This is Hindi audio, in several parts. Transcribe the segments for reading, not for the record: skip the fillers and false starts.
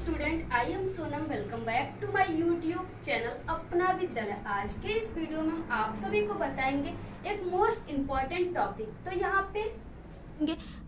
Student, I am Sonam. Welcome back to my YouTube channel Apna Vidyalaya. आज के इस वीडियो में हम आप सभी को बताएंगे एक मोस्ट इम्पोर्टेंट टॉपिक। तो यहाँ पे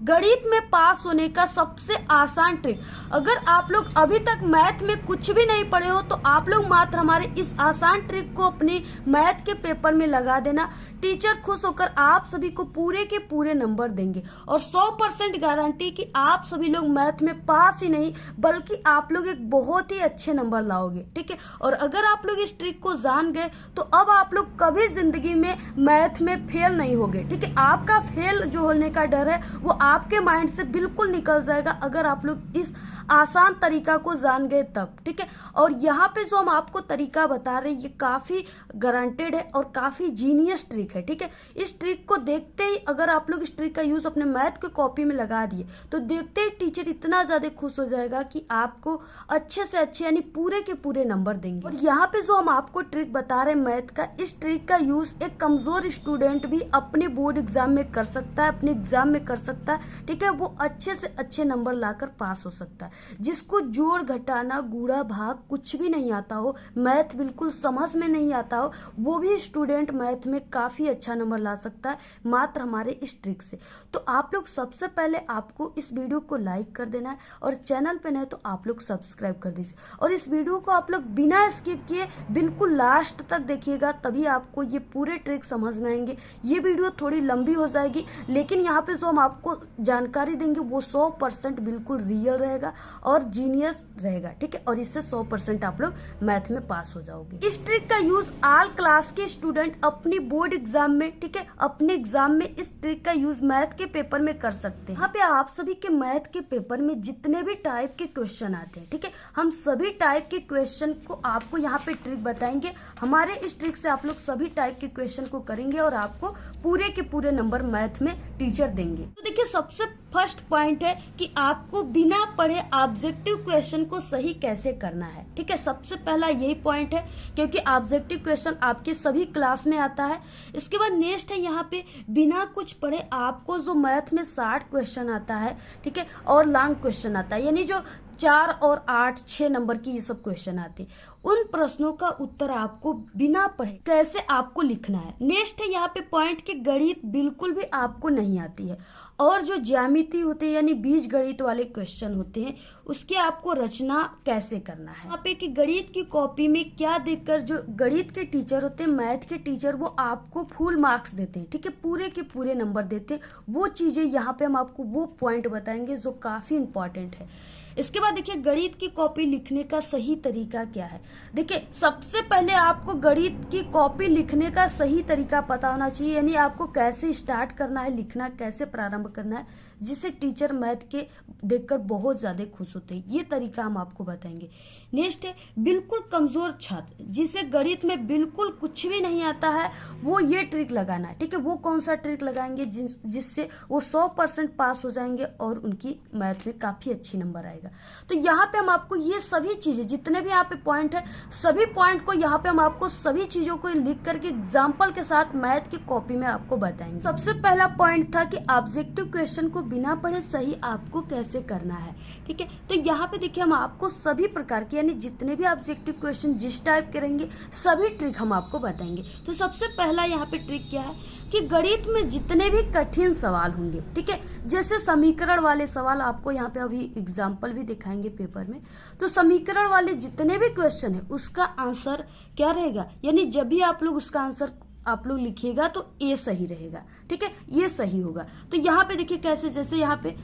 गणित में पास होने का सबसे आसान ट्रिक। अगर आप लोग अभी तक मैथ में कुछ भी नहीं पढ़े हो तो आप लोग मात्र हमारे इस आसान ट्रिक को अपने मैथ के पेपर में लगा देना। टीचर खुश होकर आप सभी को पूरे के पूरे नंबर देंगे और 100% गारंटी कि आप सभी लोग मैथ में पास ही नहीं बल्कि आप लोग एक बहुत ही अच्छे नंबर लाओगे। ठीक है, और अगर आप लोग इस ट्रिक को जान गए तो अब आप लोग कभी जिंदगी में मैथ में फेल नहीं होगे। ठीक है, आपका फेल जो होने का डर है वो आपके माइंड से बिल्कुल निकल जाएगा अगर आप लोग इस आसान तरीका को जान गए तब। ठीक है, और यहाँ पे जो हम आपको तरीका बता रहे हैं ये काफी गारंटेड है और काफी जीनियस ट्रिक है। ठीक है, इस ट्रिक को देखते ही अगर आप लोग इस ट्रिक का यूज अपने मैथ की कॉपी में लगा दिए तो देखते ही टीचर इतना ज्यादा खुश हो जाएगा कि आपको अच्छे से अच्छे यानी पूरे के पूरे नंबर देंगे। और यहाँ पे जो हम आपको ट्रिक बता रहे हैं मैथ का, इस ट्रिक का यूज एक कमजोर स्टूडेंट भी अपने बोर्ड एग्जाम में कर सकता है, अपने एग्जाम में कर सकता है। ठीक है, वो अच्छे से अच्छे नंबर लाकर पास हो सकता है। जिसको जोड़ घटाना गुणा भाग कुछ भी नहीं आता हो, मैथ बिल्कुल समझ में नहीं आता हो, वो भी स्टूडेंट मैथ में काफी अच्छा नंबर ला सकता है मात्र हमारे इस ट्रिक से। तो आप लोग सबसे पहले आपको इस वीडियो को लाइक कर देना है और चैनल पे नए तो आप लोग सब्सक्राइब कर दीजिए और इस वीडियो को आप लोग बिना स्किप किए बिल्कुल लास्ट तक देखिएगा, तभी आपको ये पूरे ट्रिक समझ में आएंगे। ये वीडियो थोड़ी लंबी हो जाएगी लेकिन यहाँ पे जो हम आपको जानकारी देंगे वो 100% बिल्कुल रियल रहेगा और जीनियस रहेगा। ठीक है, और इससे 100% आप लोग मैथ में पास हो जाओगे। इस ट्रिक का यूज ऑल क्लास के स्टूडेंट अपनी बोर्ड एग्जाम में, ठीक है, अपने एग्जाम में इस ट्रिक का यूज मैथ के पेपर में कर सकते हैं। यहाँ पे आप सभी के मैथ के पेपर में जितने भी टाइप के क्वेश्चन आते हैं, ठीक है, हम सभी टाइप के क्वेश्चन को आपको यहाँ पे ट्रिक बताएंगे। हमारे इस ट्रिक से आप लोग सभी टाइप के क्वेश्चन को करेंगे और आपको पूरे के पूरे नंबर मैथ में टीचर देंगे। तो देखिए, सबसे फर्स्ट पॉइंट है कि आपको बिना पढ़े ऑब्जेक्टिव क्वेश्चन को सही कैसे करना है। ठीक है, सबसे पहला यही पॉइंट है क्योंकि ऑब्जेक्टिव क्वेश्चन आपके सभी क्लास में आता है। इसके बाद नेक्स्ट है यहाँ पे बिना कुछ पढ़े आपको जो मैथ में 60 क्वेश्चन आता है, ठीक है, और लॉन्ग क्वेश्चन आता है यानी जो 4 और 8, 6 नंबर की ये सब क्वेश्चन आते हैं, उन प्रश्नों का उत्तर आपको बिना पढ़े कैसे आपको लिखना है। नेक्स्ट है यहाँ पे पॉइंट कि गणित बिल्कुल भी आपको नहीं आती है और जो ज्यामिति होते हैं यानी बीज गणित वाले क्वेश्चन होते हैं उसके आपको रचना कैसे करना है। यहाँ पे कि गणित की कॉपी में क्या देखकर जो गणित के टीचर होते हैं, मैथ के टीचर, वो आपको फुल मार्क्स देते हैं। ठीक है, पूरे के पूरे नंबर देते हैं। वो चीजें यहाँ पे हम आपको वो पॉइंट बताएंगे जो काफी इंपॉर्टेंट है। इसके बाद देखिए, गणित की कॉपी लिखने का सही तरीका क्या है। देखिए, सबसे पहले आपको गणित की कॉपी लिखने का सही तरीका पता होना चाहिए, यानी आपको कैसे स्टार्ट करना है लिखना, कैसे प्रारंभ करना है, जिससे टीचर मैथ के देखकर बहुत ज्यादा खुश होते हैं। ये तरीका हम आपको बताएंगे। नेक्स्ट है बिल्कुल कमजोर छात्र जिसे गणित में बिल्कुल कुछ भी नहीं आता है, वो ये ट्रिक लगाना है। ठीक है, वो कौन सा ट्रिक लगाएंगे जिससे वो 100% पास हो जाएंगे और उनकी मैथ में काफी अच्छी नंबर आएगा। तो यहाँ पे हम आपको ये सभी चीजें, जितने भी यहाँ पे पॉइंट है, सभी पॉइंट को यहाँ पे हम आपको सभी चीजों को लिख करके एग्जाम्पल के साथ मैथ की कॉपी में आपको बताएंगे। सबसे पहला पॉइंट था कि ऑब्जेक्टिव क्वेश्चन को बिना पढ़े सही आपको कैसे करना है। ठीक है, तो यहाँ पे देखिए, हम आपको सभी प्रकार के यानी जितने भी ऑब्जेक्टिव क्वेश्चन जिस टाइप के रहेंगे सभी ट्रिक हम आपको बताएंगे। तो सबसे पहला यहाँ पे ट्रिक क्या है कि गणित में जितने भी कठिन सवाल होंगे, ठीक है, जैसे समीकरण वाले सवाल, आपको यहाँ पे अभी एग्जाम्पल भी दिखाएंगे पेपर में, तो समीकरण वाले जितने भी क्वेश्चन है उसका आंसर क्या रहेगा, यानी जब भी आप लोग उसका आंसर आप लोग लिखिएगा तो ए सही रहेगा। ठीक है, ये सही होगा। तो यहाँ पे देखिए कैसे, जैसे यहाँ पे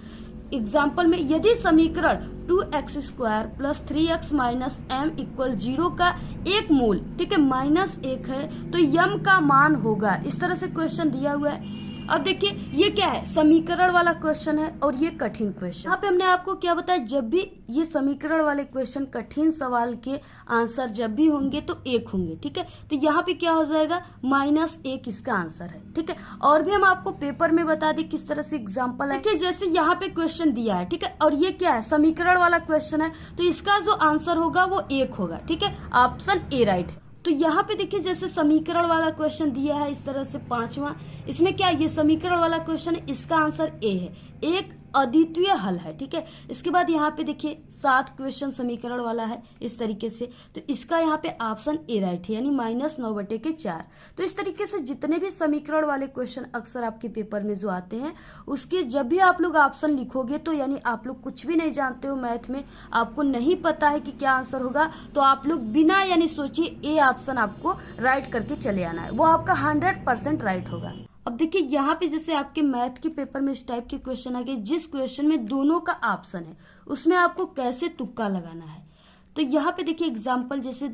एग्जाम्पल में यदि समीकरण 2x² + 3x - m = 0 का एक मूल, ठीक है, -1 है तो m का मान होगा। इस तरह से क्वेश्चन दिया हुआ है। अब देखिए, ये क्या है, समीकरण वाला क्वेश्चन है और ये कठिन क्वेश्चन। यहाँ पे हमने आपको क्या बताया, जब भी ये समीकरण वाले क्वेश्चन कठिन सवाल के आंसर जब भी होंगे तो 1 होंगे। ठीक है, तो यहाँ पे क्या हो जाएगा, -1 इसका आंसर है। ठीक है, और भी हम आपको पेपर में बता दें किस तरह से एग्जाम्पल है। देखिए, जैसे यहाँ पे क्वेश्चन दिया है, ठीक है, और ये क्या है, समीकरण वाला क्वेश्चन है, तो इसका जो आंसर होगा वो 1 होगा। ठीक है, ऑप्शन ए राइट है। तो यहाँ पे देखिए, जैसे समीकरण वाला क्वेश्चन दिया है इस तरह से 5वां, इसमें क्या, ये समीकरण वाला क्वेश्चन है, इसका आंसर ए है। 1 अद्वितीय हल है। ठीक है, इसके बाद यहाँ पे देखिए 7 क्वेश्चन समीकरण वाला है इस तरीके से, तो इसका यहाँ पे ऑप्शन ए राइट है, यानी -9/4। तो इस तरीके से जितने भी समीकरण वाले क्वेश्चन अक्सर आपके पेपर में जो आते हैं, उसके जब भी आप लोग ऑप्शन लिखोगे तो यानी आप लोग कुछ भी नहीं जानते हो मैथ में, आपको नहीं पता है कि क्या आंसर होगा, तो आप लोग बिना यानी सोचिए ए ऑप्शन आपको राइट करके चले आना है, वो आपका 100% राइट होगा। अब देखिए यहाँ पे जैसे आपके मैथ के पेपर में इस टाइप के क्वेश्चन आ गए, जिस क्वेश्चन में दोनों का ऑप्शन है उसमें आपको कैसे तुक्का लगाना है। तो यहाँ पे देखिए एग्जांपल, जैसे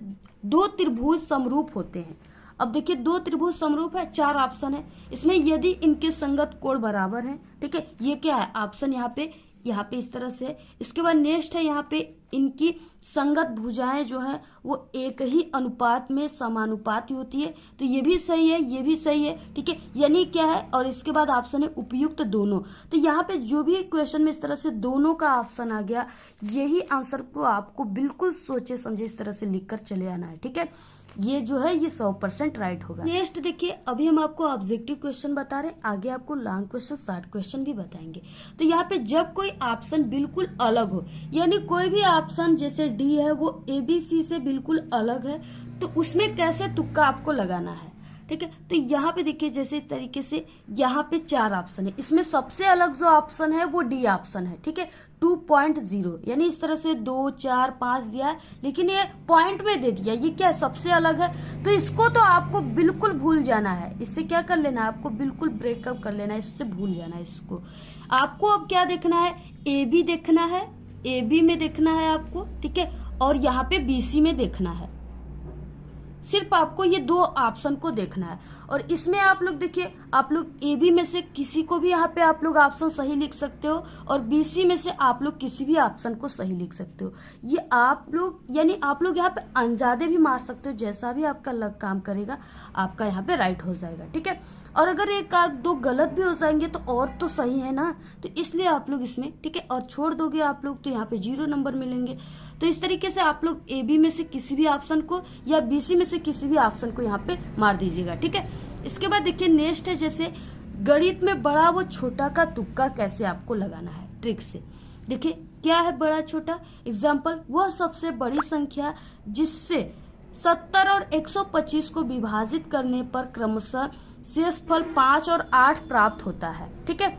2 त्रिभुज समरूप होते हैं। अब देखिए 2 त्रिभुज समरूप है, 4 ऑप्शन है, इसमें यदि इनके संगत कोण बराबर है, ठीक है, ये क्या है ऑप्शन यहाँ पे इस तरह से है। इसके बाद नेक्स्ट है यहाँ पे इनकी संगत भुजाएं जो है वो एक ही अनुपात में समानुपाती होती है, तो ये भी सही है, ये भी सही है। ठीक है, यानी क्या है, और इसके बाद ऑप्शन है उपयुक्त दोनों। तो यहाँ पे जो भी क्वेश्चन में इस तरह से दोनों का ऑप्शन आ गया, यही आंसर को आपको बिल्कुल सोचे समझे इस तरह से लिखकर चले आना है। ठीक है, ये जो है ये 100% राइट होगा। नेक्स्ट देखिए, अभी हम आपको ऑब्जेक्टिव क्वेश्चन बता रहे हैं, आगे आपको लॉन्ग क्वेश्चन, शॉर्ट क्वेश्चन भी बताएंगे। तो यहाँ पे जब कोई ऑप्शन बिल्कुल अलग हो, यानी कोई भी ऑप्शन जैसे डी है वो ABC से बिल्कुल अलग है, तो उसमें कैसे तुक्का आपको लगाना है। ठीक है, तो यहाँ पे देखिए जैसे इस तरीके से यहाँ पे 4 ऑप्शन है, इसमें सबसे अलग जो ऑप्शन है वो डी ऑप्शन है। ठीक है, 2.0, यानी इस तरह से 2, 4, 5 दिया है, लेकिन ये पॉइंट में दे दिया, ये क्या सबसे अलग है, तो इसको तो आपको बिल्कुल भूल जाना है। इससे क्या कर लेना है, आपको बिल्कुल ब्रेकअप कर लेना है, इससे भूल जाना है इसको। आपको अब क्या देखना है, AB देखना है, AB में देखना है आपको, ठीक है, और यहाँ पे BC में देखना है। सिर्फ आपको ये 2 ऑप्शन को देखना है, और इसमें आप लोग देखिए, आप लोग AB में से किसी को भी यहाँ पे आप लोग ऑप्शन सही लिख सकते हो, और BC में से आप लोग किसी भी ऑप्शन को सही लिख सकते हो। ये आप लोग यानी आप लोग यहाँ पे अंदाजे भी मार सकते हो, जैसा भी आपका लग काम करेगा आपका यहाँ पे राइट हो जाएगा। ठीक है, और अगर 1-2 गलत भी हो जाएंगे तो और तो सही है ना, तो इसलिए आप लोग इसमें, ठीक है, और छोड़ दोगे आप लोग तो यहाँ पे 0 नंबर मिलेंगे। तो इस तरीके से आप लोग AB में से किसी भी ऑप्शन को या BC में से किसी भी ऑप्शन को यहाँ पे मार दीजिएगा। ठीक है, इसके बाद देखिए नेक्स्ट है जैसे गणित में बड़ा व छोटा का तुक्का कैसे आपको लगाना है ट्रिक से। देखिए क्या है बड़ा छोटा, एग्जाम्पल, वह सबसे बड़ी संख्या जिससे 70 और 125 को विभाजित करने पर क्रमशः शेषफल 5 और 8 प्राप्त होता है। ठीक है,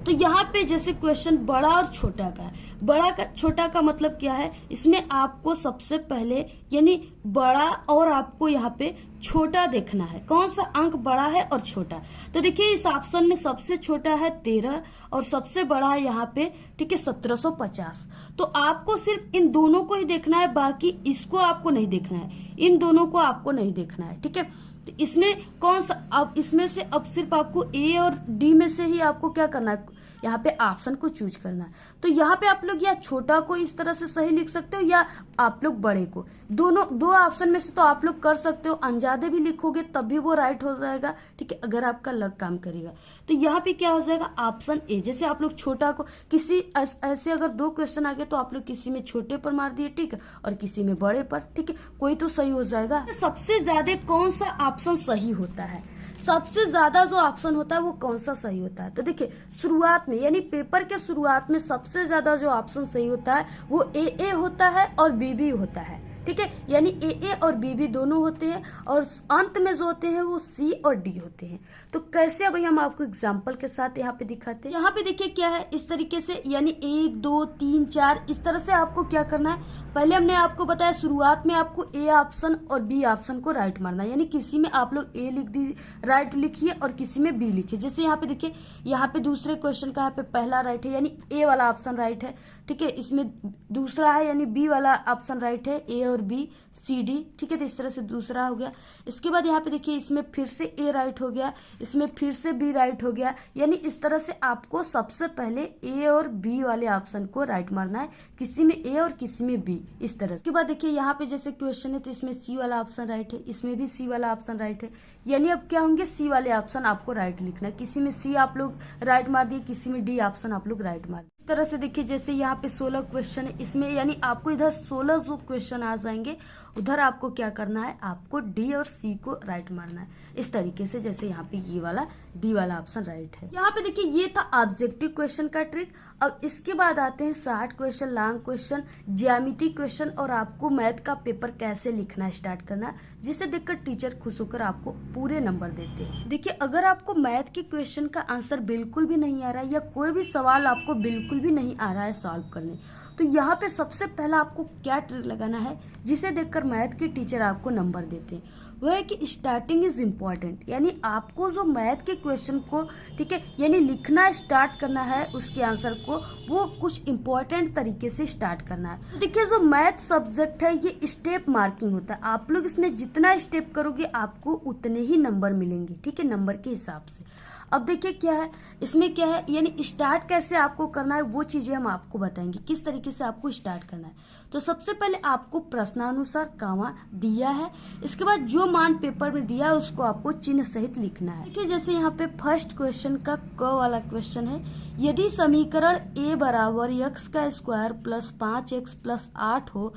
तो यहाँ पे जैसे क्वेश्चन बड़ा और छोटा का है, बड़ा का छोटा का मतलब क्या है, इसमें आपको सबसे पहले यानी बड़ा और आपको यहाँ पे छोटा देखना है, कौन सा अंक बड़ा है और छोटा। तो देखिए इस ऑप्शन में सबसे छोटा है 13 और सबसे बड़ा है यहाँ पे, ठीक है, 1750। तो आपको सिर्फ इन दोनों को ही देखना है, बाकी इसको आपको नहीं देखना है, इन दोनों को आपको नहीं देखना है। ठीक है, तो इसमें कौन सा, अब इसमें से अब सिर्फ आपको A और D में से ही आपको क्या करना है, यहाँ पे ऑप्शन को चूज करना है। तो यहाँ पे आप लोग या छोटा को इस तरह से सही लिख सकते हो या आप लोग बड़े को, दोनों 2 ऑप्शन में से तो आप लोग कर सकते हो, अंजादे भी लिखोगे तब भी वो राइट हो जाएगा। ठीक है, अगर आपका लग काम करेगा तो यहाँ पे क्या हो जाएगा ऑप्शन A। जैसे आप लोग छोटा को किसी ऐसे अगर 2 क्वेश्चन आ गए तो आप लोग किसी में छोटे पर मार दिए, ठीक है, और किसी में बड़े पर, ठीक है, कोई तो सही हो जाएगा। सबसे ज्यादा कौन सा ऑप्शन सही होता है, सबसे ज्यादा जो ऑप्शन होता है वो कौन सा सही होता है, तो देखिए शुरुआत में यानी पेपर के शुरुआत में सबसे ज्यादा जो ऑप्शन सही होता है वो AA होता है और BB होता है। ठीक है, यानी AA और BB दोनों होते हैं, और अंत में जो होते हैं वो C और D होते हैं। तो कैसे भाई हम आपको एग्जांपल के साथ यहाँ पे दिखाते हैं। यहाँ पे देखिए क्या है, इस तरीके से यानी 1, 2, 3, 4 इस तरह से आपको क्या करना है, पहले हमने आपको बताया शुरुआत में आपको A ऑप्शन और B ऑप्शन को राइट मारना है, यानी किसी में आप लोग A लिख दी राइट लिखिए और किसी में B लिखिए। जैसे यहाँ पे देखिए, यहाँ पे दूसरे क्वेश्चन का यहाँ पे पहला राइट है यानी A वाला ऑप्शन राइट है, ठीक है, इसमें दूसरा है यानी B वाला ऑप्शन राइट है, A और B C D, ठीक है, तो इस तरह से दूसरा हो गया। इसके बाद यहाँ पे देखिए इसमें फिर से A राइट हो गया, इसमें फिर से B राइट हो गया, यानी इस तरह से आपको सबसे पहले A और B वाले ऑप्शन को राइट मारना है, किसी में A और किसी में B, इस तरह से। इसके बाद देखिए यहाँ पे जैसे क्वेश्चन है तो इसमें C वाला ऑप्शन राइट है, इसमें भी C वाला ऑप्शन राइट है, यानी अब क्या होंगे C वाले ऑप्शन आपको राइट लिखना है, किसी में C आप लोग राइट मार दिए, किसी में D ऑप्शन आप लोग राइट मार दिए। इस तरह से देखिए, जैसे यहाँ पे 16 क्वेश्चन है, इसमें यानी आपको इधर 16 जो क्वेश्चन आ जाएंगे, उधर आपको क्या करना है, आपको डी और सी को राइट मारना है इस तरीके से। जैसे यहाँ पे ये वाला डी वाला ऑप्शन राइट है। यहाँ पे देखिए ये था ऑब्जेक्टिव क्वेश्चन का ट्रिक। अब इसके बाद आते हैं शॉर्ट क्वेश्चन, लॉन्ग क्वेश्चन, ज्यामिति क्वेश्चन, और आपको मैथ का पेपर कैसे लिखना स्टार्ट करना है, जिसे देखकर टीचर खुश होकर आपको पूरे नंबर देते हैं। देखिए, अगर आपको मैथ के क्वेश्चन का आंसर बिल्कुल भी नहीं आ रहा है या कोई भी सवाल आपको बिल्कुल भी नहीं आ रहा है सॉल्व करने, तो यहाँ पे सबसे पहला आपको क्या ट्रिक लगाना है जिसे देखकर मैथ के टीचर आपको नंबर देते हैं, वह है कि स्टार्टिंग इज इम्पॉर्टेंट। यानी आपको जो मैथ के क्वेश्चन को, ठीक है, यानी लिखना स्टार्ट करना है उसके आंसर को, वो कुछ इम्पोर्टेंट तरीके से स्टार्ट करना है। देखिए, जो मैथ सब्जेक्ट है ये स्टेप मार्किंग होता है। आप लोग इसमें जितना स्टेप करोगे आपको उतने ही नंबर मिलेंगे, ठीक है, नंबर के हिसाब से। अब देखिए क्या है इसमें, क्या है यानी स्टार्ट कैसे आपको करना है वो चीजें हम आपको बताएंगे, किस तरीके से आपको स्टार्ट करना है। तो सबसे पहले आपको प्रश्नानुसार कामा दिया है, इसके बाद जो मान पेपर में दिया है उसको आपको चिन्ह सहित लिखना है। देखिए, जैसे यहाँ पे फर्स्ट क्वेश्चन का क वाला क्वेश्चन है, यदि समीकरण a बराबर x का स्क्वायर प्लस 5x प्लस 8 हो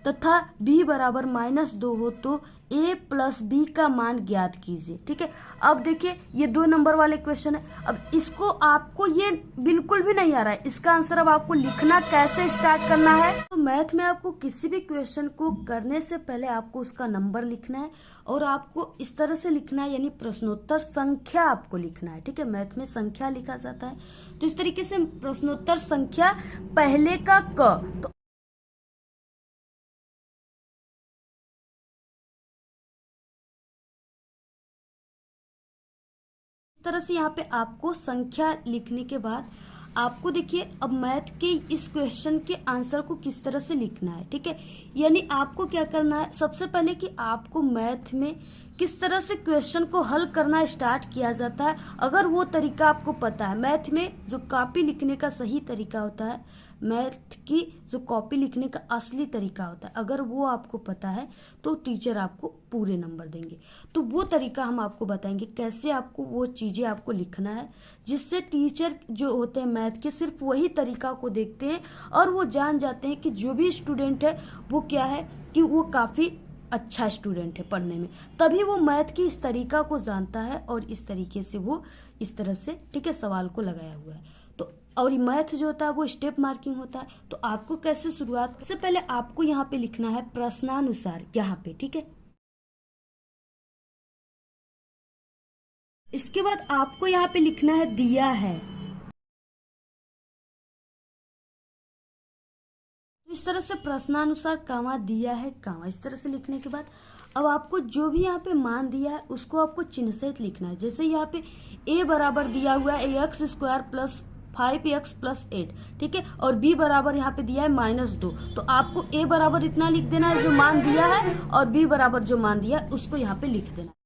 तथा b बराबर -2 हो तो a प्लस b का मान ज्ञात कीजिए। ठीक है, अब देखिए ये 2 नंबर वाले क्वेश्चन है। अब इसको आपको ये बिल्कुल भी नहीं आ रहा है, इसका आंसर अब आपको लिखना कैसे स्टार्ट करना है। तो मैथ में आपको किसी भी क्वेश्चन को करने से पहले आपको उसका नंबर लिखना है और आपको इस तरह से लिखना है, यानी प्रश्नोत्तर संख्या आपको लिखना है। ठीक है, मैथ में संख्या लिखा जाता है, तो इस तरीके से प्रश्नोत्तर संख्या पहले का क, तो तरह से यहाँ पे आपको संख्या लिखने के बाद आपको देखिए अब मैथ के इस क्वेश्चन के आंसर को किस तरह से लिखना है। ठीक है, यानी आपको क्या करना है, सबसे पहले कि आपको मैथ में किस तरह से क्वेश्चन को हल करना स्टार्ट किया जाता है, अगर वो तरीका आपको पता है। मैथ में जो कॉपी लिखने का सही तरीका होता है, मैथ की जो कॉपी लिखने का असली तरीका होता है, अगर वो आपको पता है तो टीचर आपको पूरे नंबर देंगे। तो वो तरीका हम आपको बताएंगे कैसे आपको वो चीजें आपको लिखना है, जिससे टीचर जो होते हैं मैथ के सिर्फ वही तरीका को देखते हैं और वो जान जाते हैं कि जो भी स्टूडेंट है वो क्या है कि वो काफी अच्छा स्टूडेंट है पढ़ने में, तभी वो मैथ की इस तरीका को जानता है और इस तरीके से वो इस तरह से, ठीक है, सवाल को लगाया हुआ है। तो और मैथ जो होता है वो स्टेप मार्किंग होता है। तो आपको कैसे शुरुआत, सबसे पहले आपको यहाँ पे लिखना है प्रश्नानुसार यहाँ पे। ठीक है, इसके बाद आपको यहाँ पे लिखना है दिया है। इस तरह से प्रश्नानुसार कामा दिया है कामा, इस तरह से लिखने के बाद अब आपको जो भी यहाँ पे मान दिया है उसको आपको चिन्ह सहित लिखना है। जैसे यहाँ पे a बराबर दिया हुआ है x square plus 5x plus 8, ठीक है, और b बराबर यहाँ पे दिया है -2, तो आपको a बराबर इतना लिख देना है जो मान दिया है और b बराबर जो मान दिया है उसको यहाँ पे लिख देना है।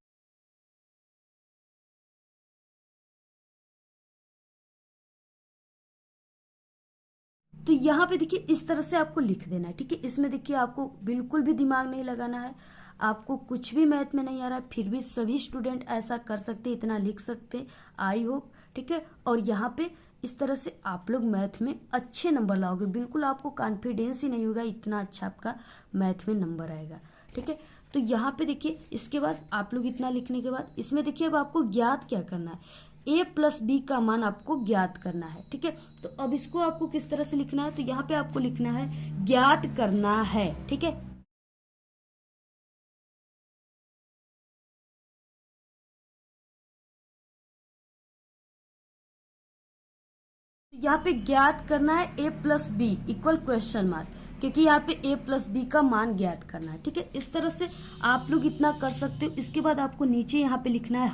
तो यहाँ पे देखिए इस तरह से आपको लिख देना है। ठीक है, इसमें देखिए आपको बिल्कुल भी दिमाग नहीं लगाना है, आपको कुछ भी मैथ में नहीं आ रहा है, फिर भी सभी स्टूडेंट ऐसा कर सकते, इतना लिख सकते, आई होप। ठीक है, और यहाँ पे इस तरह से आप लोग मैथ में अच्छे नंबर लाओगे, बिल्कुल आपको कॉन्फिडेंस ही नहीं होगा, इतना अच्छा आपका मैथ में नंबर आएगा। ठीक है, तो यहाँ पे देखिए इसके बाद आप लोग इतना लिखने के बाद इसमें देखिए अब आपको ज्ञात क्या करना है, a प्लस बी का मान आपको ज्ञात करना है। ठीक है, तो अब इसको आपको किस तरह से लिखना है, तो यहाँ पे आपको लिखना है ज्ञात करना है। ठीक है, यहाँ पे ज्ञात करना है a plus B equal question mark, क्योंकि यहाँ पे a प्लस बी का मान ज्ञात करना है। ठीक है, इस तरह से आप लोग इतना कर सकते हो। इसके बाद आपको नीचे यहाँ पे लिखना है,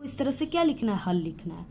इस तरह से क्या लिखना है, हल लिखना है।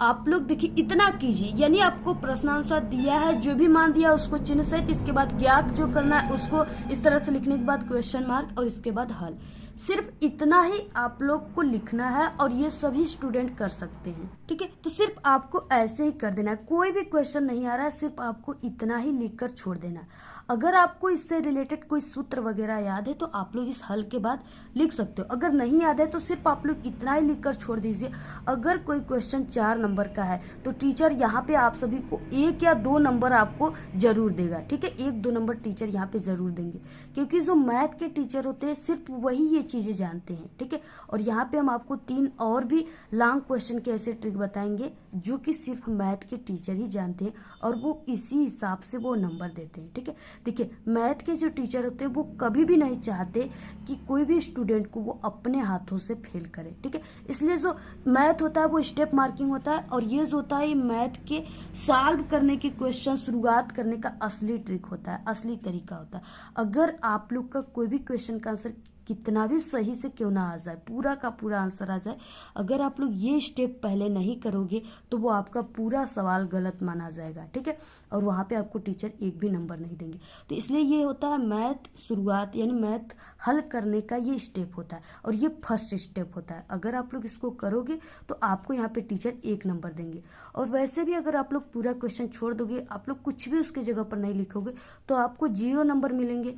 आप लोग देखिए इतना कीजिए, यानी आपको प्रश्नानुसार दिया है, जो भी मान दिया उसको चिन्ह सहित, इसके बाद ज्ञात जो करना है उसको इस तरह से लिखने के बाद क्वेश्चन मार्क और इसके बाद हल। सिर्फ इतना ही आप लोग को लिखना है और ये सभी स्टूडेंट कर सकते हैं। ठीक है, तो सिर्फ आपको ऐसे ही कर देना है, कोई भी क्वेश्चन नहीं आ रहा है, सिर्फ आपको इतना ही लिखकर छोड़ देना है। अगर आपको इससे रिलेटेड कोई सूत्र वगैरह याद है तो आप लोग इस हल के बाद लिख सकते हो, अगर नहीं याद है तो सिर्फ आप लोग इतना ही लिखकर छोड़ दीजिए। अगर कोई क्वेश्चन 4 नंबर का है तो टीचर यहाँ पे आप सभी को 1 या 2 नंबर आपको जरूर देगा। ठीक है, 1-2 नंबर टीचर यहाँ पे जरूर देंगे, क्योंकि जो मैथ के टीचर होते हैं सिर्फ वही ये चीजें जानते हैं। ठीक है, और यहाँ पे हम आपको 3 और भी लॉन्ग क्वेश्चन के ऐसे ट्रिक बताएंगे जो कि सिर्फ मैथ के टीचर ही जानते हैं और वो इसी हिसाब से वो नंबर देते हैं। ठीक है, देखिए मैथ के जो टीचर होते हैं वो कभी भी नहीं चाहते कि कोई भी स्टूडेंट को वो अपने हाथों से फेल करे। ठीक है, इसलिए जो मैथ होता है वो स्टेप मार्किंग होता है और ये जो होता है मैथ के सॉल्व करने के क्वेश्चन शुरुआत करने का असली ट्रिक होता है, असली तरीका होता है। अगर आप लोग का कोई भी क्वेश्चन का आंसर कितना भी सही से क्यों ना आ जाए, पूरा का पूरा आंसर आ जाए, अगर आप लोग ये स्टेप पहले नहीं करोगे तो वो आपका पूरा सवाल गलत माना जाएगा। ठीक है, और वहाँ पे आपको टीचर 1 भी नंबर नहीं देंगे। तो इसलिए ये होता है मैथ शुरुआत यानी मैथ हल करने का ये स्टेप होता है और ये फर्स्ट स्टेप होता है। अगर आप लोग इसको करोगे तो आपको यहाँ पे टीचर 1 नंबर देंगे। और वैसे भी अगर आप लोग पूरा क्वेश्चन छोड़ दोगे, आप लोग कुछ भी उसकी जगह पर नहीं लिखोगे तो आपको 0 नंबर मिलेंगे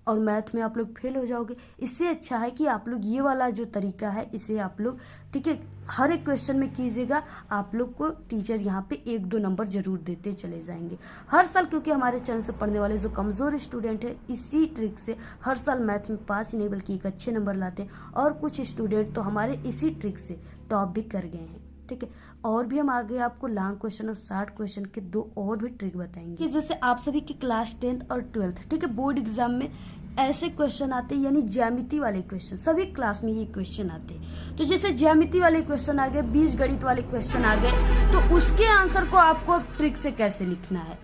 और मैथ में आप लोग फेल हो जाओगे। इससे अच्छा है कि आप लोग ये वाला जो तरीका है इसे आप लोग, ठीक है, हर एक क्वेश्चन में कीजिएगा, आप लोग को टीचर यहाँ पे 1-2 नंबर जरूर देते चले जाएंगे हर साल, क्योंकि हमारे चैनल से पढ़ने वाले जो कमजोर स्टूडेंट है इसी ट्रिक से हर साल मैथ में 5 नहीं बल्कि 1 अच्छे नंबर लाते हैं और कुछ स्टूडेंट तो हमारे इसी ट्रिक से टॉप भी कर गए हैं। ठीक है, और भी हम आगे आपको लॉन्ग क्वेश्चन और शॉर्ट क्वेश्चन के 2 और भी ट्रिक बताएंगे कि जैसे आप सभी की क्लास 10th और 12th, ठीक है, बोर्ड एग्जाम में ऐसे क्वेश्चन आते हैं, यानी ज्यामिति वाले क्वेश्चन सभी क्लास में ये क्वेश्चन आते हैं। तो जैसे ज्यामिति वाले क्वेश्चन आ गए, बीजगणित वाले क्वेश्चन आ गए, तो उसके आंसर को आपको ट्रिक से कैसे लिखना है।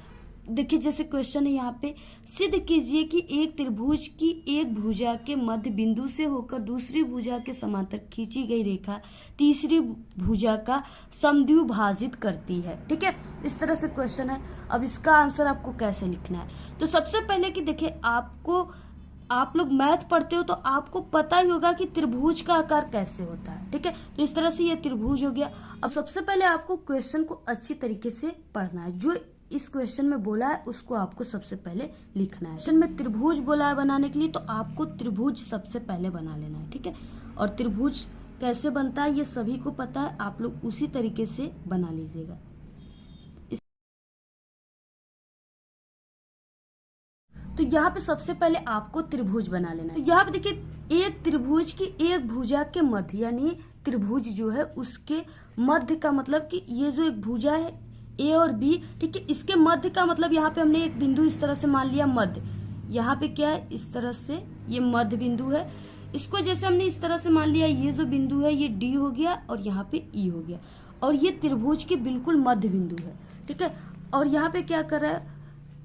देखिए जैसे क्वेश्चन है यहाँ पे, सिद्ध कीजिए कि एक त्रिभुज की एक भुजा के मध्य बिंदु से होकर दूसरी भुजा के समांतर खींची गई रेखा तीसरी भुजा का समद्विभाजित करती है। ठीक है, इस तरह से क्वेश्चन है। अब इसका आंसर आपको कैसे लिखना है, तो सबसे पहले कि देखिए आप लोग मैथ पढ़ते हो तो आपको पता ही होगा कि त्रिभुज का आकार कैसे होता है। ठीक है, तो इस तरह से ये त्रिभुज हो गया। अब सबसे पहले आपको क्वेश्चन को अच्छी तरीके से पढ़ना है, जो इस क्वेश्चन में बोला है उसको आपको सबसे पहले लिखना है। क्वेश्चन में त्रिभुज बोला है बनाने के लिए तो आपको त्रिभुज सबसे पहले बना लेना है। ठीक है, और त्रिभुज कैसे बनता है ये सभी को पता है, आप लोग उसी तरीके से बना लीजिएगा। तो यहाँ पे सबसे पहले आपको त्रिभुज बना लेना है। तो यहाँ पे देखिए एक त्रिभुज की एक भुजा के मध्य, यानी त्रिभुज जो है उसके मध्य का मतलब कि ये जो एक भुजा है ए और बी, ठीक है, इसके मध्य का मतलब यहाँ पे हमने एक बिंदु इस तरह से मान लिया मध्य। यहाँ पे क्या है, इस तरह से ये मध्य बिंदु है, इसको जैसे हमने इस तरह से मान लिया, ये जो बिंदु है ये डी हो गया और यहाँ पे ई हो गया और ये त्रिभुज के बिल्कुल मध्य बिंदु है। ठीक है, और यहाँ पे क्या कर रहा है,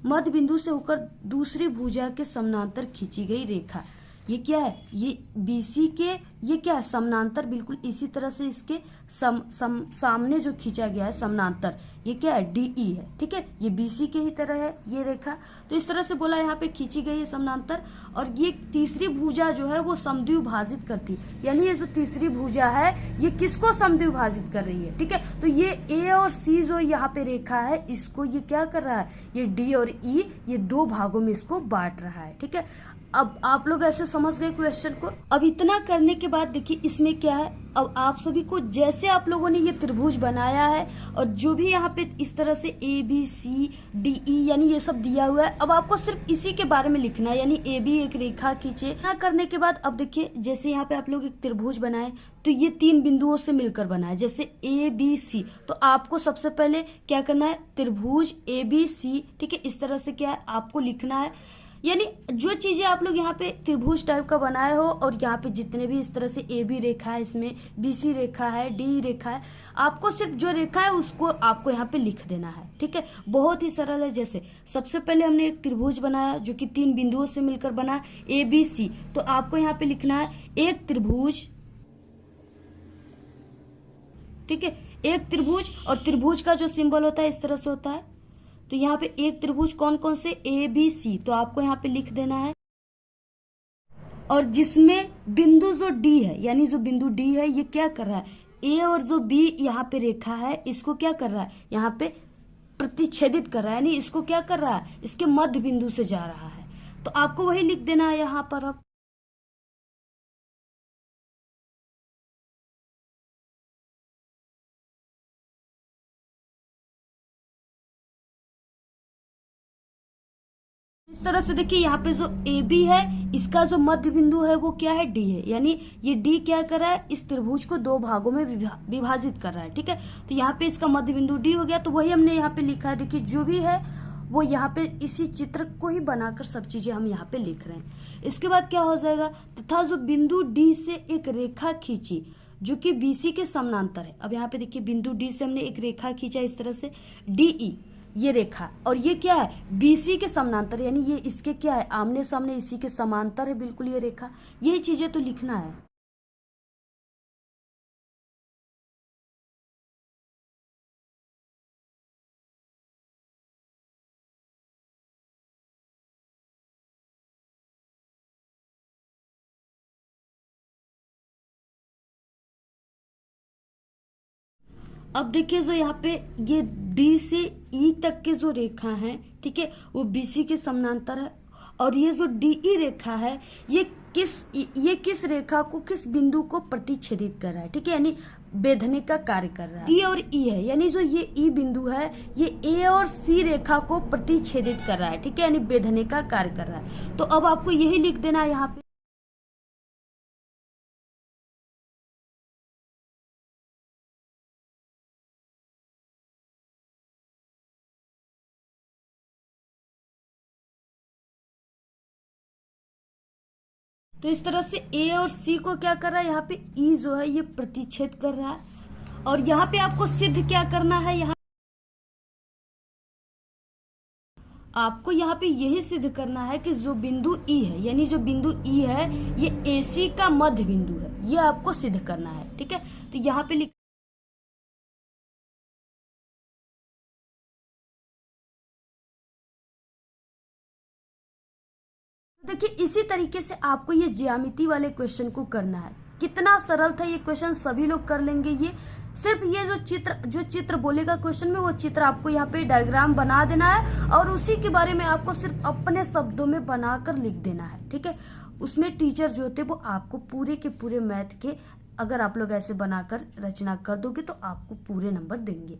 मध्य बिंदु से होकर दूसरी भुजा के समानांतर खींची गई रेखा, ये क्या है, ये बीसी के, ये क्या है, समानांतर, बिल्कुल इसी तरह से इसके सामने जो खींचा गया है समानांतर, ये क्या है, डीई है। ठीक है, ये बीसी के ही तरह है ये रेखा। तो इस तरह से बोला यहाँ पे खींची गई है समानांतर, और ये तीसरी भुजा जो है वो समद्विभाजित करती है, यानी ये जो तीसरी भुजा है ये किसको समद्विभाजित कर रही है। ठीक है, तो ये ए और सी जो यहाँ पे रेखा है इसको ये क्या कर रहा है, ये डी और ई ये 2 भागों में इसको बांट रहा है। ठीक है, अब आप लोग ऐसे समझ गए क्वेश्चन को। अब इतना करने के बाद देखिए इसमें क्या है, अब आप सभी को जैसे आप लोगों ने ये त्रिभुज बनाया है और जो भी यहाँ पे इस तरह से A B C D E यानी ये सब दिया हुआ है, अब आपको सिर्फ इसी के बारे में लिखना है, यानी ए बी एक रेखा खींचे। इतना करने के बाद अब देखिए जैसे यहाँ पे आप लोग एक त्रिभुज बनाए तो ये 3 बिंदुओं से मिलकर बना है, जैसे ए बी सी। तो आपको सबसे पहले क्या करना है, त्रिभुज ए बी सी, ठीक है, इस तरह से क्या है आपको लिखना है। यानी जो चीजें आप लोग यहाँ पे त्रिभुज टाइप का बनाए हो और यहाँ पे जितने भी इस तरह से ए बी रेखा है, इसमें बी सी रेखा है, डी रेखा है, आपको सिर्फ जो रेखा है उसको आपको यहाँ पे लिख देना है। ठीक है, बहुत ही सरल है। जैसे सबसे पहले हमने एक त्रिभुज बनाया जो कि 3 बिंदुओं से मिलकर बना ए बी सी, तो आपको यहाँ पे लिखना है एक त्रिभुज। ठीक है, एक त्रिभुज, और त्रिभुज का जो सिंबल होता है इस तरह से होता है। तो यहाँ पे एक त्रिभुज कौन कौन से, ए बी सी, तो आपको यहाँ पे लिख देना है। और जिसमें बिंदु जो डी है, यानी जो बिंदु डी है ये क्या कर रहा है, ए और जो बी यहाँ पे रेखा है इसको क्या कर रहा है, यहाँ पे प्रतिच्छेदित कर रहा है, यानी इसको क्या कर रहा है, इसके मध्य बिंदु से जा रहा है। तो आपको वही लिख देना है यहाँ पर। अब इस तरह से देखिए यहाँ पे जो ए बी है इसका जो मध्य बिंदु है वो क्या है, डी है, यानी ये डी क्या कर रहा है, इस त्रिभुज को दो भागों में विभाजित कर रहा है। ठीक है, तो यहाँ पे इसका मध्य बिंदु डी हो गया। तो वही हमने यहाँ पे लिखा है, देखिए जो भी है वो यहाँ पे इसी चित्र को ही बनाकर सब चीजें हम यहाँ पे लिख रहे हैं। इसके बाद क्या हो जाएगा, तथा जो बिंदु डी से एक रेखा खींची जो कि बीसी के समानांतर है। अब यहाँ पे देखिए बिंदु डी से हमने एक रेखा खींचा इस तरह से डीई, ये रेखा, और ये क्या है, बीसी के समानांतर, यानी ये इसके क्या है, आमने सामने इसी के समांतर है बिल्कुल ये रेखा। यही चीजें तो लिखना है। अब देखिए जो यहाँ पे ये डी से ई तक के जो रेखा है, ठीक है, वो बीसी के समानांतर है। और ये जो डीई रेखा है ये किस रेखा को, किस बिंदु को प्रतिच्छेदित कर रहा है, ठीक है, यानी बेधने का कार्य कर रहा है। डी और ई है, यानी जो ये ई बिंदु है ये ए और सी रेखा को प्रतिच्छेदित कर रहा है, ठीक है, यानी बेधने का कार्य कर रहा है। तो अब आपको यही लिख देना है यहाँ पे। तो इस तरह से ए और सी को क्या कर रहा है, यहाँ पे ई जो है ये प्रतिच्छेद कर रहा है। और यहाँ पे आपको सिद्ध क्या करना है, आपको यहाँ पे यही सिद्ध करना है कि जो बिंदु ई है, यानी जो बिंदु ई है ये एसी का मध्य बिंदु है, ये आपको सिद्ध करना है। ठीक है, तो यहाँ पे देखिए इसी तरीके से आपको ये ज्यामिति वाले क्वेश्चन को करना है। कितना सरल था ये क्वेश्चन, सभी लोग कर लेंगे। ये सिर्फ ये जो चित्र बोलेगा क्वेश्चन में, वो चित्र आपको यहाँ पे डायग्राम बना देना है और उसी के बारे में आपको सिर्फ अपने शब्दों में बनाकर लिख देना है। ठीक है, उसमें टीचर जो होते वो आपको पूरे के पूरे मैथ के, अगर आप लोग ऐसे बनाकर रचना कर दोगे तो आपको पूरे नंबर देंगे।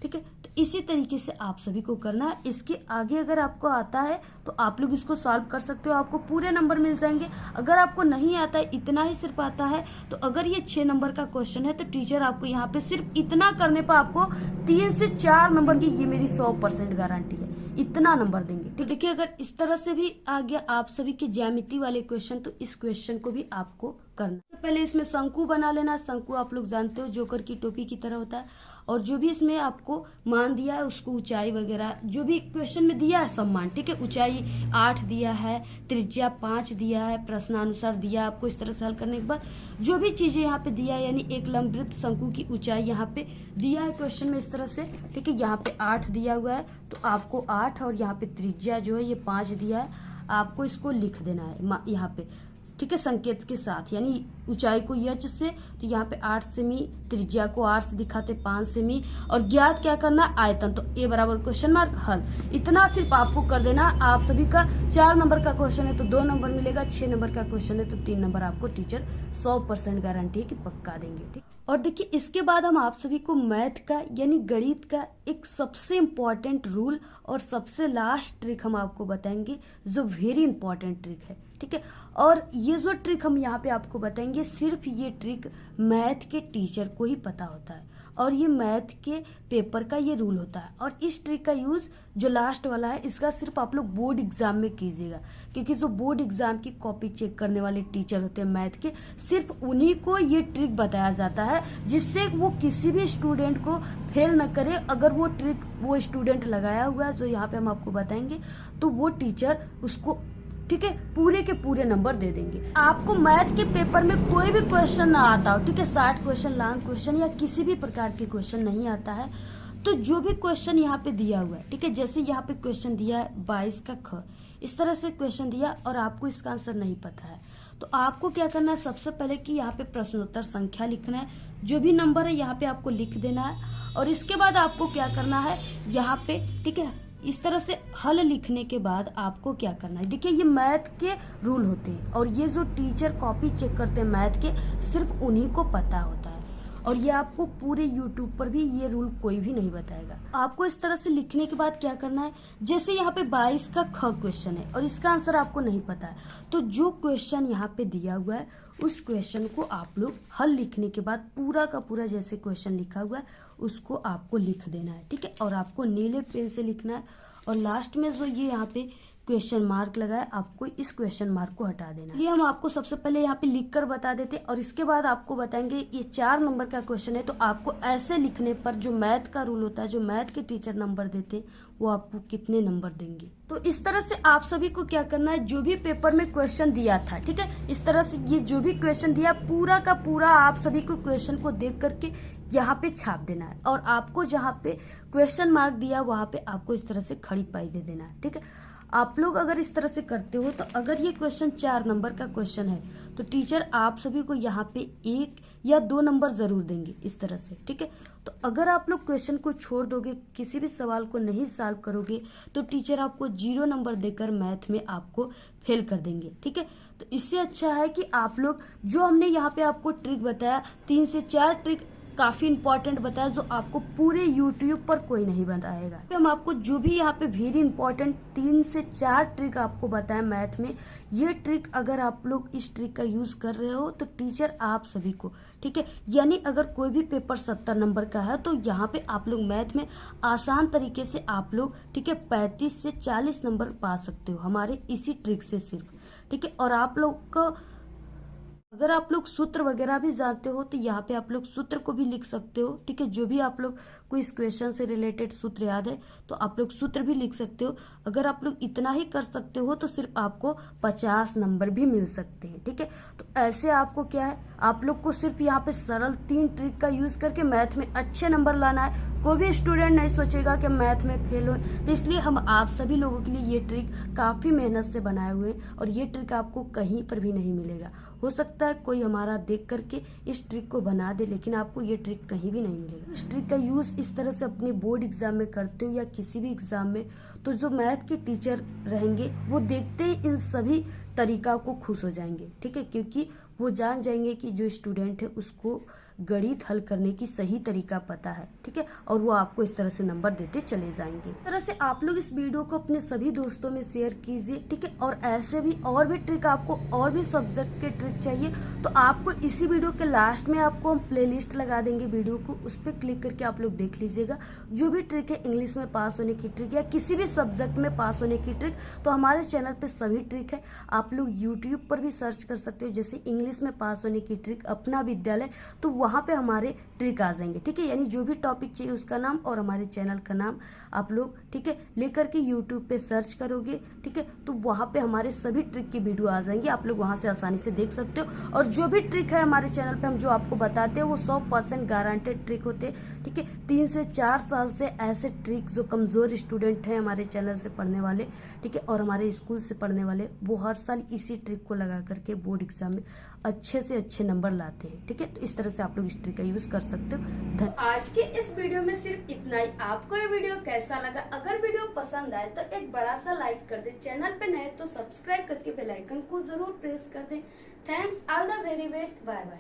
ठीक है, तो इसी तरीके से आप सभी को करना है। इसके आगे अगर आपको आता है तो आप लोग इसको सॉल्व कर सकते हो, आपको पूरे नंबर मिल जाएंगे। अगर आपको नहीं आता है, इतना ही सिर्फ आता है, तो अगर ये 6 नंबर का क्वेश्चन है तो टीचर आपको यहाँ पे सिर्फ इतना करने पर आपको 3 से 4 नंबर की, ये मेरी 100% गारंटी है, इतना नंबर देंगे। ठीक, देखिए अगर इस तरह से भी आ गया आप सभी के ज्यामिति वाले क्वेश्चन, तो इस क्वेश्चन को भी आपको करना। तो पहले इसमें शंकु बना लेना। शंकु आप लोग जानते हो जोकर की टोपी की तरह होता है, और जो भी इसमें आपको मान दिया है उसको ऊंचाई वगैरह जो भी क्वेश्चन में दिया है सब मान, ठीक है, ऊंचाई 8 दिया है, त्रिज्या 5 दिया है, प्रश्नानुसार दिया आपको। इस तरह से हल करने के बाद जो भी चीजें यहाँ पे दिया है, यानी एक लंबवृत्त शंकु की ऊंचाई यहाँ पे दिया है क्वेश्चन में इस तरह से, ठीक है, यहाँ पे 8 दिया हुआ है तो आपको 8, और यहाँ पे त्रिज्या जो है ये 5 दिया है, आपको इसको लिख देना है यहाँ पे, ठीक है, संकेत के साथ, यानी ऊंचाई को यच से, तो यहाँ पे 8 सेमी, त्रिज्या को 8 से दिखाते 5 सेमी, और ज्ञात क्या करना, आयतन, तो ए बराबर क्वेश्चन मार्क हल। इतना सिर्फ आपको कर देना। आप सभी का 4 नंबर का क्वेश्चन है तो 2 नंबर मिलेगा, 6 नंबर का क्वेश्चन है तो 3 नंबर आपको टीचर 100% गारंटी है कि पक्का देंगे। ठीक, और देखिए इसके बाद हम आप सभी को मैथ का यानी गणित का एक सबसे इम्पॉर्टेंट रूल और सबसे लास्ट ट्रिक हम आपको बताएंगे, जो वेरी इंपॉर्टेंट ट्रिक है। ठीक है, और ये जो ट्रिक हम यहाँ पे आपको बताएंगे, सिर्फ ये ट्रिक मैथ के टीचर को ही पता होता है, और ये मैथ के पेपर का ये रूल होता है। और इस ट्रिक का यूज जो लास्ट वाला है, इसका सिर्फ आप लोग बोर्ड एग्जाम में कीजिएगा, क्योंकि जो बोर्ड एग्जाम की कॉपी चेक करने वाले टीचर होते हैं मैथ के, सिर्फ उन्हीं को ये ट्रिक बताया जाता है, जिससे वो किसी भी स्टूडेंट को फेल न करे। अगर वो ट्रिक वो स्टूडेंट लगाया हुआ है जो यहाँ पे हम आपको बताएंगे, तो वो टीचर उसको, ठीक है, पूरे के पूरे नंबर दे देंगे। आपको मैथ के पेपर में कोई भी क्वेश्चन ना आता हो, ठीक है, 60 क्वेश्चन, लॉन्ग क्वेश्चन या किसी भी प्रकार के क्वेश्चन नहीं आता है, तो जो भी क्वेश्चन यहाँ पे दिया हुआ है, ठीक है, जैसे यहाँ पे क्वेश्चन दिया है 22 का ख, इस तरह से क्वेश्चन दिया और आपको इसका आंसर नहीं पता है, तो आपको क्या करना है, सबसे पहले कि यहाँ पे प्रश्नोत्तर संख्या लिखना है, जो भी नंबर है यहाँ पे आपको लिख देना है। और इसके बाद आपको क्या करना है यहाँ पे, ठीक है, इस तरह से हल लिखने के बाद आपको क्या करना है, देखिए ये मैथ के रूल होते हैं और ये जो टीचर कॉपी चेक करते हैं मैथ के, सिर्फ उन्हीं को पता होता है और ये आपको पूरे YouTube पर भी ये रूल कोई भी नहीं बताएगा। आपको इस तरह से लिखने के बाद क्या करना है, जैसे यहाँ पे 22 का ख क्वेश्चन है और इसका आंसर आपको नहीं पता है, तो जो क्वेश्चन यहाँ पे दिया हुआ है उस क्वेश्चन को आप लोग हल लिखने के बाद पूरा का पूरा जैसे क्वेश्चन लिखा हुआ है उसको आपको लिख देना है, ठीक है। और आपको नीले पेन से लिखना है और लास्ट में जो ये यहाँ पे क्वेश्चन मार्क लगा है आपको इस क्वेश्चन मार्क को हटा देना है। ये हम आपको सबसे पहले यहाँ पे लिख कर बता देते और इसके बाद आपको बताएंगे ये 4 नंबर का क्वेश्चन है, तो आपको ऐसे लिखने पर जो मैथ का रूल होता है, जो मैथ के टीचर नंबर देते हैं वो आपको कितने नंबर देंगे। तो इस तरह से आप सभी को क्या करना है, जो भी पेपर में क्वेश्चन दिया था, ठीक है, इस तरह से ये जो भी क्वेश्चन दिया पूरा का पूरा आप सभी को क्वेश्चन को देख करके यहाँ पे छाप देना है और आपको जहाँ पे क्वेश्चन मार्क दिया वहां पे आपको इस तरह से खड़ी पाई दे देना है, ठीक है। आप लोग अगर इस तरह से करते हो तो अगर ये क्वेश्चन 4 नंबर का क्वेश्चन है तो टीचर आप सभी को यहाँ पे 1 या 2 नंबर जरूर देंगे इस तरह से, ठीक है। तो अगर आप लोग क्वेश्चन को छोड़ दोगे, किसी भी सवाल को नहीं सॉल्व करोगे तो टीचर आपको 0 नंबर देकर मैथ में आपको फेल कर देंगे, ठीक है। तो इससे अच्छा है कि आप लोग जो हमने यहाँ पे आपको ट्रिक बताया 3 से 4 ट्रिक काफी इंपॉर्टेंट बताया जो आपको पूरे YouTube पर कोई नहीं बताएगा। हम आपको जो भी यहाँ पे वेरी इंपॉर्टेंट 3 से 4 ट्रिक आपको बताया मैथ में, ये ट्रिक अगर आप लोग इस ट्रिक का यूज कर रहे हो तो टीचर आप सभी को, ठीक है, यानी अगर कोई भी पेपर 70 नंबर का है तो यहाँ पे आप लोग मैथ में आसान तरीके से आप लोग, ठीक है, 35 से 40 नंबर पा सकते हो हमारे इसी ट्रिक से सिर्फ, ठीक है। और आप लोग को अगर आप लोग सूत्र वगैरह भी जानते हो तो यहाँ पे आप लोग सूत्र को भी लिख सकते हो, ठीक है। जो भी आप लोग को इस क्वेश्चन से रिलेटेड सूत्र याद है तो आप लोग सूत्र भी लिख सकते हो। अगर आप लोग इतना ही कर सकते हो तो सिर्फ आपको 50 नंबर भी मिल सकते हैं, ठीक है। तो ऐसे आपको क्या है, आप लोग को सिर्फ यहाँ पे सरल 3 ट्रिक का यूज करके मैथ में अच्छे नंबर लाना है। कोई भी स्टूडेंट नहीं सोचेगा कि मैथ में फेल हो, तो इसलिए हम आप सभी लोगों के लिए ये ट्रिक काफी मेहनत से बनाए हुए हैं और ये ट्रिक आपको कहीं पर भी नहीं मिलेगा। हो सकता है कोई हमारा देख करके इस ट्रिक को बना दे, लेकिन आपको ये ट्रिक कहीं भी नहीं मिलेगा। इस ट्रिक का यूज इस तरह से अपने बोर्ड एग्जाम में करते हो या किसी भी एग्जाम में, तो जो मैथ के टीचर रहेंगे वो देखते ही इन सभी तरीका को खुश हो जाएंगे, ठीक है, क्योंकि वो जान जाएंगे कि जो स्टूडेंट है उसको गणित हल करने की सही तरीका पता है, ठीक है, और वो आपको इस तरह से नंबर देते चले जाएंगे। इस तरह से आप लोग इस वीडियो को अपने सभी दोस्तों में शेयर कीजिए, ठीक है। और ऐसे भी और भी ट्रिक, आपको और भी सब्जेक्ट के ट्रिक चाहिए तो आपको इसी वीडियो के लास्ट में आपको हम प्लेलिस्ट लगा देंगे वीडियो को, उस पर क्लिक करके आप लोग देख लीजिएगा। जो भी ट्रिक है इंग्लिश में पास होने की ट्रिक या किसी भी सब्जेक्ट में पास होने की ट्रिक, तो हमारे चैनल पे सभी ट्रिक है। आप लोग यूट्यूब पर भी सर्च कर सकते हो, जैसे इंग्लिश में पास होने की ट्रिक अपना विद्यालय, तो वहां पे हमारे ट्रिक आ जाएंगे, ठीक है। यानी जो भी टॉपिक चाहिए उसका नाम और हमारे चैनल का नाम आप लोग, ठीक है, लेकर के यूट्यूब पे सर्च करोगे, ठीक है, तो वहां पे हमारे सभी ट्रिक की वीडियो आ जाएंगे, आप लोग वहां से आसानी से देख सकते हो। और जो भी ट्रिक है हमारे चैनल पे हम जो आपको बताते हैं वो 100% गारंटेड ट्रिक होते हैं, ठीक है। 3 से 4 साल से ऐसे ट्रिक जो कमजोर स्टूडेंट हैं हमारे चैनल से पढ़ने वाले, ठीक है, और हमारे स्कूल से पढ़ने वाले, वो हर साल इसी ट्रिक को लगा करके बोर्ड एग्जाम में अच्छे से अच्छे नंबर लाते हैं, ठीक है। तो इस तरह से आप लोग इस ट्रिक का यूज कर सकते हो। आज के इस वीडियो में सिर्फ इतना ही। आपको ये वीडियो कैसा लगा? अगर वीडियो पसंद आए तो एक बड़ा सा लाइक कर दे, चैनल पे नए तो सब्सक्राइब करके बेल आइकन को जरूर प्रेस कर दे। Thanks, all the very best, bye bye.